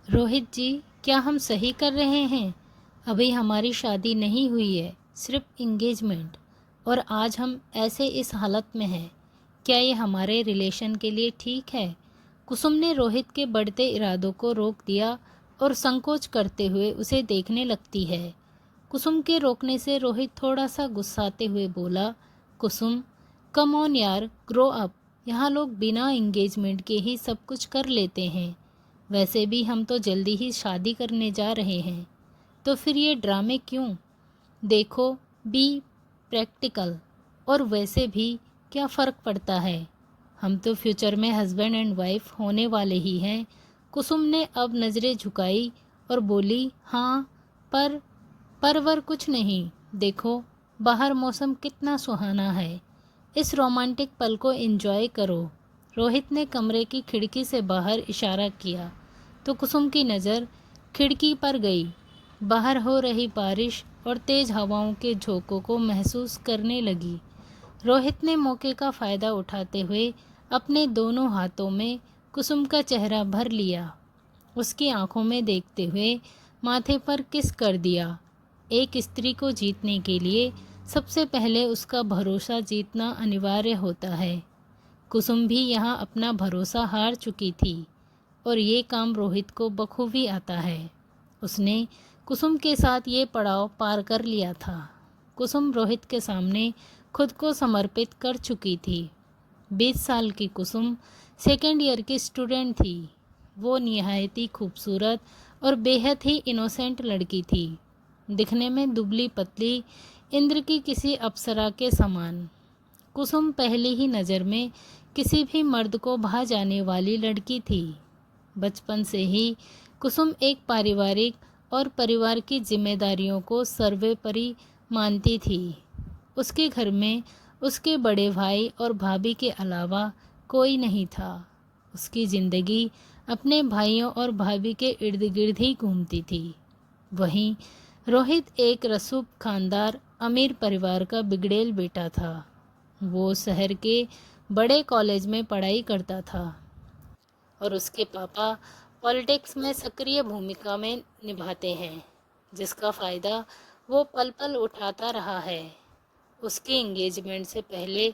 रोहित जी, क्या हम सही कर रहे हैं? अभी हमारी शादी नहीं हुई है, सिर्फ इंगेजमेंट। और आज हम ऐसे इस हालत में हैं। क्या ये हमारे रिलेशन के लिए ठीक है? कुसुम ने रोहित के बढ़ते इरादों को रोक दिया और संकोच करते हुए उसे देखने लगती है। कुसुम के रोकने से रोहित थोड़ा सा गुस्साते हुए बोला, कुसुम, कम ऑन यार, ग्रो अप। यहाँ लोग बिना एंगेजमेंट के ही सब कुछ कर लेते हैं। वैसे भी हम तो जल्दी ही शादी करने जा रहे हैं, तो फिर ये ड्रामे क्यों? देखो, बी प्रैक्टिकल। और वैसे भी क्या फ़र्क पड़ता है? हम तो फ्यूचर में हस्बैंड एंड वाइफ होने वाले ही हैं। कुसुम ने अब नज़रें झुकाई और बोली, हाँ, पर कुछ नहीं। देखो, बाहर मौसम कितना सुहाना है। इस रोमांटिक पल को एंजॉय करो। रोहित ने कमरे की खिड़की से बाहर इशारा किया तो कुसुम की नज़र खिड़की पर गई। बाहर हो रही बारिश और तेज़ हवाओं के झोंकों को महसूस करने लगी। रोहित ने मौके का फ़ायदा उठाते हुए अपने दोनों हाथों में कुसुम का चेहरा भर लिया। उसकी आंखों में देखते हुए माथे पर किस कर दिया। एक स्त्री को जीतने के लिए सबसे पहले उसका भरोसा जीतना अनिवार्य होता है। कुसुम भी यहाँ अपना भरोसा हार चुकी थी और ये काम रोहित को बखूबी आता है। उसने कुसुम के साथ ये पड़ाव पार कर लिया था। कुसुम रोहित के सामने खुद को समर्पित कर चुकी थी। 20 साल की कुसुम सेकेंड ईयर की स्टूडेंट थी। वो निहायत ही खूबसूरत और बेहद ही इनोसेंट लड़की थी, दिखने में दुबली पतली, इंद्र की किसी अप्सरा के समान। कुसुम पहली ही नज़र में किसी भी मर्द को भा जाने वाली लड़की थी। बचपन से ही कुसुम एक पारिवारिक और परिवार की जिम्मेदारियों को सर्वोपरि मानती थी। उसके घर में उसके बड़े भाई और भाभी के अलावा कोई नहीं था। उसकी ज़िंदगी अपने भाइयों और भाभी के इर्द गिर्द ही घूमती थी। वहीं रोहित एक रसूख खानदार अमीर परिवार का बिगड़ेल बेटा था। वो शहर के बड़े कॉलेज में पढ़ाई करता था और उसके पापा पॉलिटिक्स में सक्रिय भूमिका में निभाते हैं, जिसका फ़ायदा वो पल पल उठाता रहा है। उसके एंगेजमेंट से पहले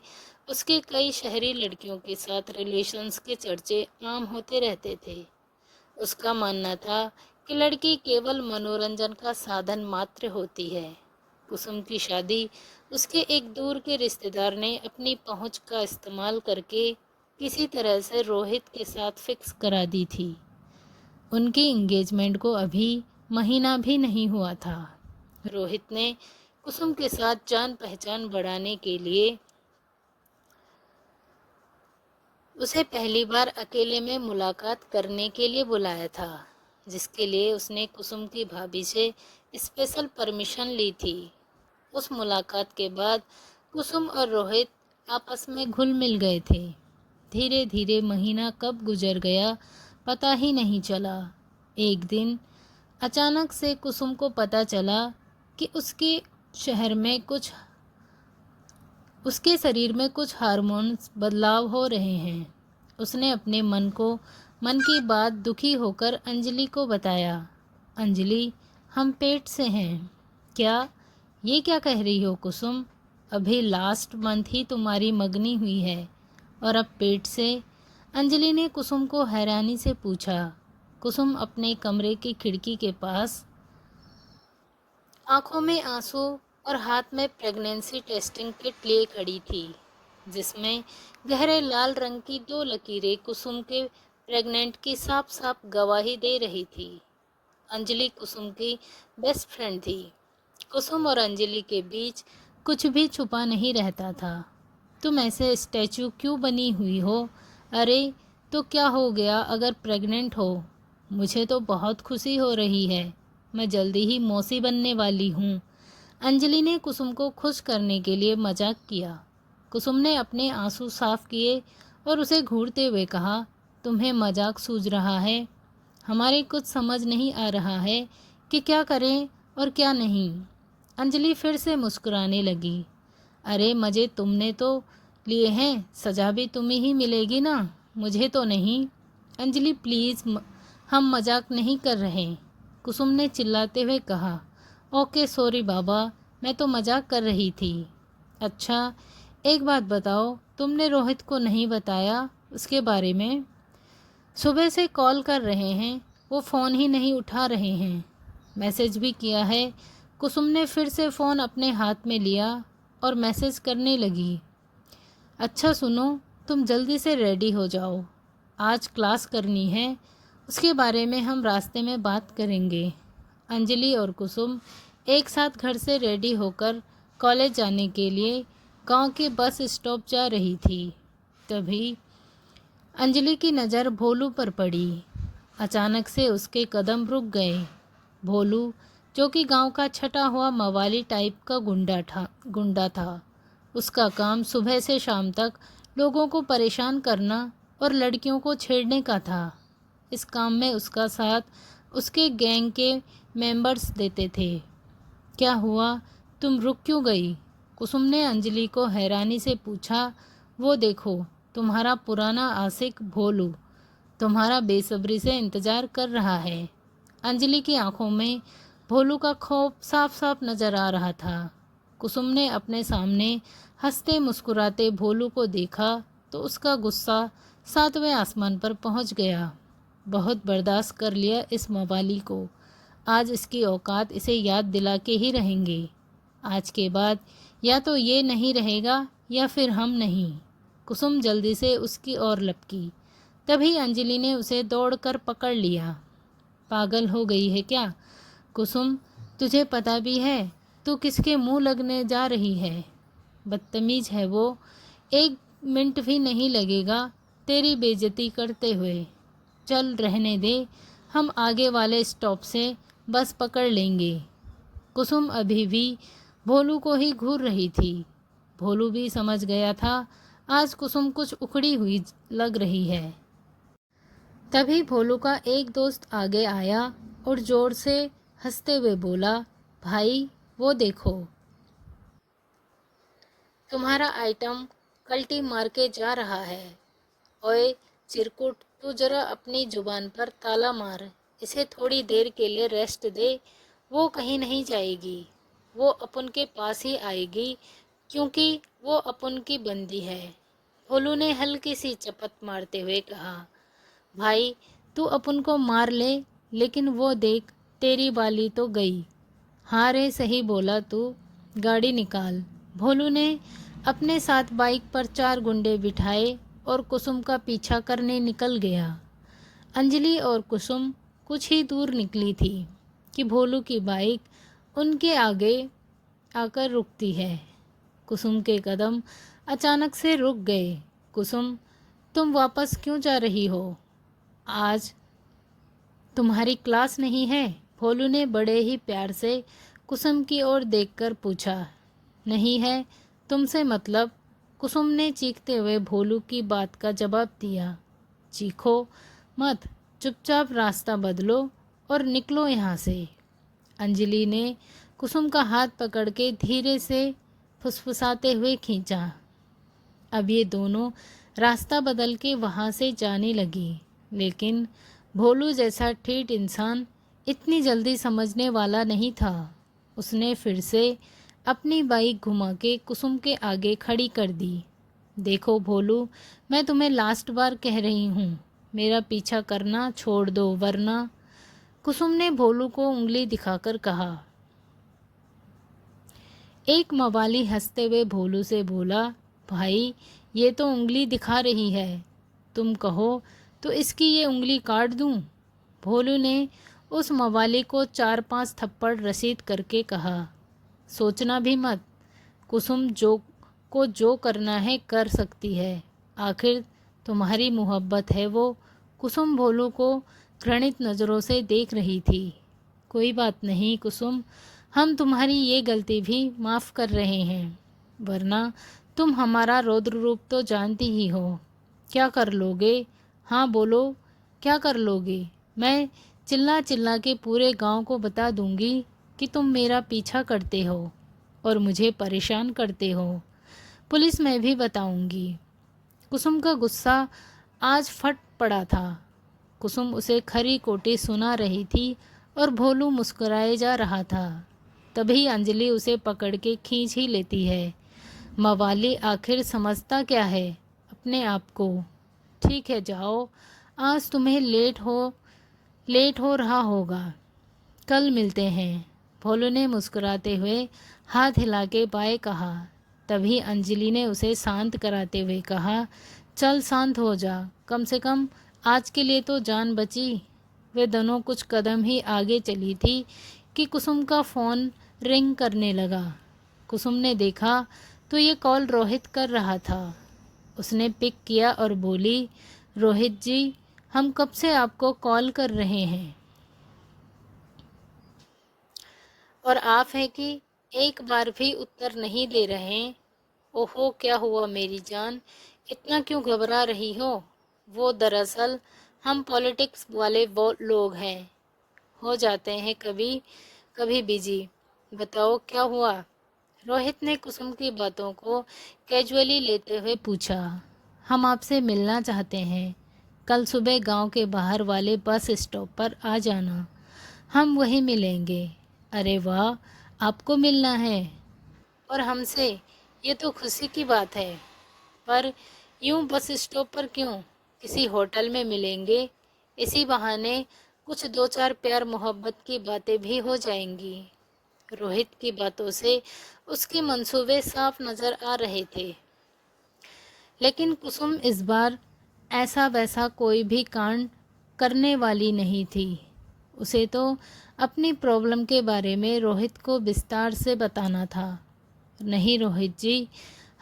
उसके कई शहरी लड़कियों के साथ रिलेशंस के चर्चे आम होते रहते थे। उसका मानना था कि लड़की केवल मनोरंजन का साधन मात्र होती है। कुसुम की शादी उसके एक दूर के रिश्तेदार ने अपनी पहुंच का इस्तेमाल करके किसी तरह से रोहित के साथ फिक्स करा दी थी। उनकी एंगेजमेंट को अभी महीना भी नहीं हुआ था। रोहित ने कुसुम के साथ जान पहचान बढ़ाने के लिए उसे पहली बार अकेले में मुलाकात करने के लिए बुलाया था, जिसके लिए उसने कुसुम की भाभी से स्पेशल परमिशन ली थी। उस मुलाकात के बाद कुसुम और रोहित आपस में घुल मिल गए थे। धीरे धीरे महीना कब गुजर गया पता ही नहीं चला। एक दिन अचानक से कुसुम को पता चला कि उसके शरीर में कुछ हार्मोन्स बदलाव हो रहे हैं। उसने अपने मन की बात दुखी होकर अंजलि को बताया। अंजलि, हम पेट से हैं। क्या? ये क्या कह रही हो कुसुम? अभी लास्ट मंथ ही तुम्हारी मंगनी हुई है और अब पेट से? अंजलि ने कुसुम को हैरानी से पूछा। कुसुम अपने कमरे की खिड़की के पास आंखों में आंसू और हाथ में प्रेगनेंसी टेस्टिंग किट लिए खड़ी थी, जिसमें गहरे लाल रंग की 2 लकीरें कुसुम के प्रेग्नेंट की साफ साफ गवाही दे रही थी। अंजलि कुसुम की बेस्ट फ्रेंड थी। कुसुम और अंजलि के बीच कुछ भी छुपा नहीं रहता था। तुम ऐसे स्टैचू क्यों बनी हुई हो? अरे, तो क्या हो गया अगर प्रेग्नेंट हो? मुझे तो बहुत खुशी हो रही है। मैं जल्दी ही मौसी बनने वाली हूँ। अंजलि ने कुसुम को खुश करने के लिए मजाक किया। कुसुम ने अपने आंसू साफ किए और उसे घूरते हुए कहा, तुम्हें मजाक सूझ रहा है? हमारे कुछ समझ नहीं आ रहा है कि क्या करें और क्या नहीं। अंजलि फिर से मुस्कुराने लगी। अरे, मज़े तुमने तो लिए हैं, सजा भी तुम्हें ही मिलेगी ना, मुझे तो नहीं। अंजलि, प्लीज़ हम मजाक नहीं कर रहे, कुसुम ने चिल्लाते हुए कहा। ओके सॉरी बाबा, मैं तो मजाक कर रही थी। अच्छा, एक बात बताओ, तुमने रोहित को नहीं बताया उसके बारे में? सुबह से कॉल कर रहे हैं, वो फ़ोन ही नहीं उठा रहे हैं। मैसेज भी किया है। कुसुम ने फिर से फ़ोन अपने हाथ में लिया और मैसेज करने लगी। अच्छा सुनो, तुम जल्दी से रेडी हो जाओ, आज क्लास करनी है, उसके बारे में हम रास्ते में बात करेंगे। अंजलि और कुसुम एक साथ घर से रेडी होकर कॉलेज जाने के लिए गांव के बस स्टॉप जा रही थी। तभी अंजलि की नज़र भोलू पर पड़ी। अचानक से उसके कदम रुक गए। भोलू, जो कि गांव का छटा हुआ मवाली टाइप का गुंडा था। उसका काम सुबह से शाम तक लोगों को परेशान करना और लड़कियों को छेड़ने का था। इस काम में उसका साथ उसके गैंग के मेंबर्स देते थे। क्या हुआ, तुम रुक क्यों गई? कुसुम ने अंजलि को हैरानी से पूछा। वो देखो, तुम्हारा पुराना आशिक भोलू तुम्हारा बेसब्री से इंतज़ार कर रहा है। अंजलि की आंखों में भोलू का खौफ साफ साफ नजर आ रहा था। कुसुम ने अपने सामने हंसते मुस्कुराते भोलू को देखा तो उसका गुस्सा 7वें आसमान पर पहुंच गया। बहुत बर्दाश्त कर लिया इस मवाली को, आज इसकी औकात इसे याद दिला के ही रहेंगे। आज के बाद या तो ये नहीं रहेगा या फिर हम नहीं। कुसुम जल्दी से उसकी ओर लपकी। तभी अंजलि ने उसे दौड़कर पकड़ लिया। पागल हो गई है क्या कुसुम? तुझे पता भी है तू किसके मुंह लगने जा रही है? बदतमीज है वो, 1 मिनट भी नहीं लगेगा तेरी बेइज्जती करते हुए। चल रहने दे, हम आगे वाले स्टॉप से बस पकड़ लेंगे। कुसुम अभी भी भोलू को ही घूर रही थी। भोलू भी समझ गया था आज कुसुम कुछ उखड़ी हुई लग रही है। तभी भोलू का एक दोस्त आगे आया और जोर से हंसते हुए बोला, भाई वो देखो, तुम्हारा आइटम कल्टी मार के जा रहा है। ओए चिरकुट, तू जरा अपनी जुबान पर ताला मार, इसे थोड़ी देर के लिए रेस्ट दे। वो कहीं नहीं जाएगी, वो अपन के पास ही आएगी क्योंकि वो अपन की बंदी है। भोलू ने हल्की सी चपत मारते हुए कहा, भाई तू अपन को मार ले, लेकिन वो देख तेरी बाली तो गई। हाँ रे, सही बोला तू, गाड़ी निकाल। भोलू ने अपने साथ बाइक पर 4 गुंडे बिठाए और कुसुम का पीछा करने निकल गया। अंजलि और कुसुम कुछ ही दूर निकली थी कि भोलू की बाइक उनके आगे आकर रुकती है। कुसुम के कदम अचानक से रुक गए। कुसुम, तुम वापस क्यों जा रही हो? आज तुम्हारी क्लास नहीं है? भोलू ने बड़े ही प्यार से कुसुम की ओर देखकर पूछा। नहीं है, तुमसे मतलब? कुसुम ने चीखते हुए भोलू की बात का जवाब दिया। चीखो मत, चुपचाप रास्ता बदलो और निकलो यहाँ से। अंजलि ने कुसुम का हाथ पकड़ के धीरे से फुसफुसाते हुए खींचा। अब ये दोनों रास्ता बदल के वहाँ से जाने लगी, लेकिन भोलू जैसा ठीठ इंसान इतनी जल्दी समझने वाला नहीं था। उसने फिर से अपनी बाइक घुमा के कुसुम के आगे खड़ी कर दी। देखो भोलू, मैं तुम्हें लास्ट बार कह रही हूँ, मेरा पीछा करना छोड़ दो वरना। कुसुम ने भोलू को उंगली दिखाकर कहा। एक मवाली हंसते हुए भोलू से बोला, भाई ये तो उंगली दिखा रही है, तुम कहो तो इसकी ये उंगली काट दूं? भोलू ने उस मवाली को 4-5 थप्पड़ रसीद करके कहा। सोचना भी मत, कुसुम जो करना है कर सकती है, आखिर तुम्हारी मोहब्बत है वो। कुसुम भोलू को घृणित नज़रों से देख रही थी। कोई बात नहीं कुसुम, हम तुम्हारी ये गलती भी माफ़ कर रहे हैं, वरना तुम हमारा रौद्र रूप तो जानती ही हो। क्या कर लोगे? हाँ बोलो, क्या कर लोगे? मैं चिल्ला चिल्ला के पूरे गांव को बता दूंगी कि तुम मेरा पीछा करते हो और मुझे परेशान करते हो। पुलिस में भी बताऊंगी। कुसुम का गुस्सा आज फट पड़ा था। कुसुम उसे खरी खोटी सुना रही थी और भोलू मुस्कुराए जा रहा था। तभी अंजलि उसे पकड़ के खींच ही लेती है। मवाली आखिर समझता क्या है अपने आप को। ठीक है जाओ, आज तुम्हें लेट हो रहा होगा, कल मिलते हैं। भोलू ने मुस्कुराते हुए हाथ हिला के बाय कहा। तभी अंजलि ने उसे शांत कराते हुए कहा, चल शांत हो जा, कम से कम आज के लिए तो जान बची। वे दोनों कुछ कदम ही आगे चली थी कि कुसुम का फ़ोन रिंग करने लगा। कुसुम ने देखा तो ये कॉल रोहित कर रहा था। उसने पिक किया और बोली, रोहित जी, हम कब से आपको कॉल कर रहे हैं और आप है कि एक बार भी उत्तर नहीं दे रहे। ओहो, क्या हुआ मेरी जान, इतना क्यों घबरा रही हो दरअसल हम पॉलिटिक्स वाले वो लोग हैं, हो जाते हैं कभी कभी बिजी। बताओ क्या हुआ? रोहित ने कुसुम की बातों को कैजुअली लेते हुए पूछा। हम आपसे मिलना चाहते हैं, कल सुबह गांव के बाहर वाले बस स्टॉप पर आ जाना, हम वहीं मिलेंगे। अरे वाह, आपको मिलना है और हमसे, ये तो खुशी की बात है। पर यूं बस स्टॉप पर क्यों? किसी होटल में मिलेंगे, इसी बहाने कुछ दो चार प्यार मोहब्बत की बातें भी हो जाएंगी। रोहित की बातों से उसके मंसूबे साफ नजर आ रहे थे। लेकिन कुसुम इस बार ऐसा वैसा कोई भी कांड करने वाली नहीं थी। उसे तो अपनी प्रॉब्लम के बारे में रोहित को विस्तार से बताना था। नहीं रोहित जी,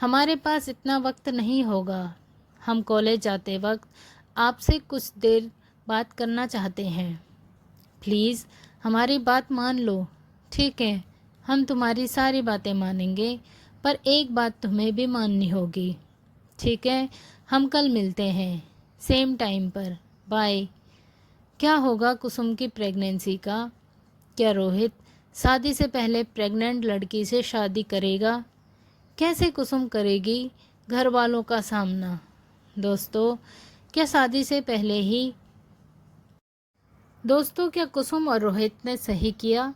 हमारे पास इतना वक्त नहीं होगा। हम कॉलेज जाते वक्त आपसे कुछ देर बात करना चाहते हैं। प्लीज़ हमारी बात मान लो। ठीक है, हम तुम्हारी सारी बातें मानेंगे, पर एक बात तुम्हें भी माननी होगी। ठीक है, हम कल मिलते हैं, सेम टाइम पर। बाय। क्या होगा कुसुम की प्रेगनेंसी का? क्या रोहित शादी से पहले प्रेग्नेंट लड़की से शादी करेगा? कैसे कुसुम करेगी घर वालों का सामना? दोस्तों, क्या शादी से पहले ही दोस्तों क्या कुसुम और रोहित ने सही किया?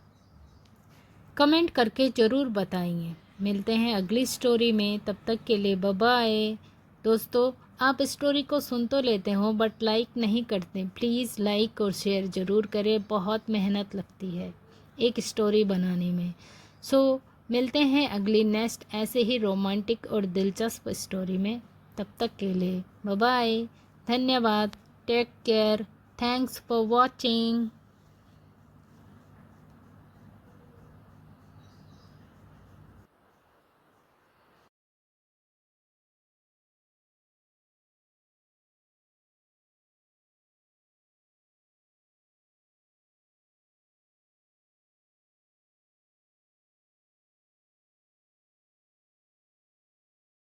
कमेंट करके ज़रूर बताइए। मिलते हैं अगली स्टोरी में, तब तक के लिए बाय बाय। दोस्तों, आप स्टोरी को सुन तो लेते हो बट लाइक नहीं करते। प्लीज़ लाइक और शेयर ज़रूर करें, बहुत मेहनत लगती है एक स्टोरी बनाने में। मिलते हैं अगली नेक्स्ट ऐसे ही रोमांटिक और दिलचस्प स्टोरी में। तब तक के लिए बाय बाय। धन्यवाद। Take care. Thanks for watching.